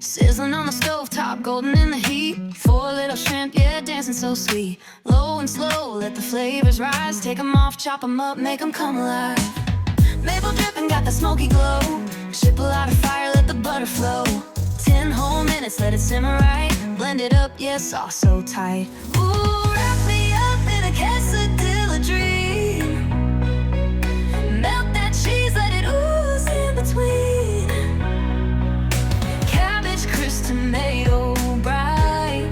Sizzling on the stove top, golden in the heat. 4 little shrimp, yeah, dancing so sweet. Low and slow, let the flavors rise. Take 'em off, chop 'em up, make 'em come alive. Maple dripping, got the smoky glow. Chipotle fire, let the butter flow. 10 whole minutes, let it simmer right. Blend it up, yeah, sauce so tight. Ooh, wrap me up in a quesadilla dream. Melt that cheese, let it ooze in between. Cabbage, crisp, tomato bright.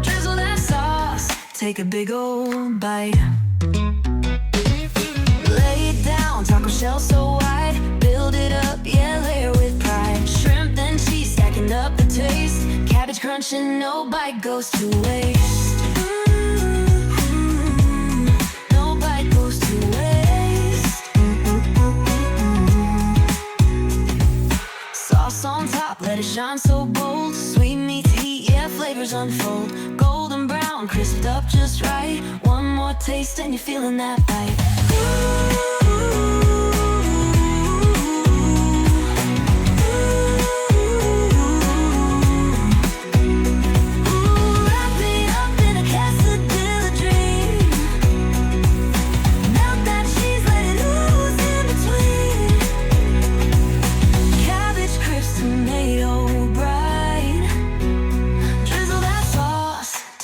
Drizzle that sauce, take a big old bite. Lay it down, taco shell so wide. Build it up, yeah, layer with pride. Shrimp and cheese, stacking up the taste. Cabbage crunching, no bite goes to waste. No bite goes to waste. Sauce on top, let it shine so bold. Sweet meets heat, yeah, flavors unfold. Golden brown, crisped up just right. One more taste and you're feeling that bite.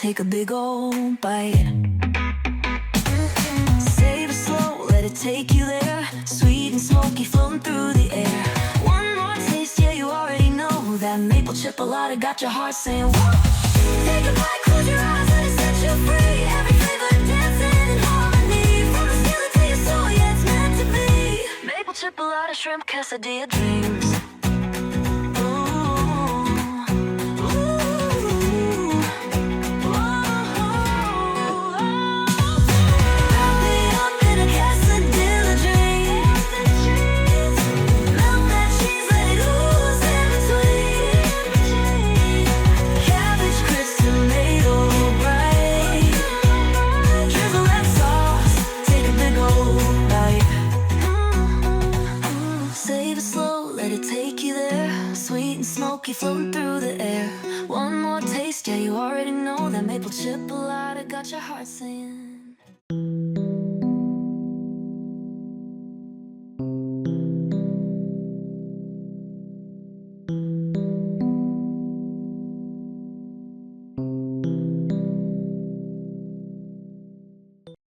Take a big old bite. Save it slow, let it take you there. Sweet and smoky floating through the air. One more taste, yeah, you already know. That maple chipolata got your heart saying whoa. Take a bite, close your eyes, let it set you free. Every flavor dancing in harmony. From the ceiling to your soul, yeah, it's meant to be. Maple chipolata, shrimp, quesadilla dreams. Let it take you there, sweet and smoky floating through the air. One more taste, yeah, you already know that maple chipolata got your heart saying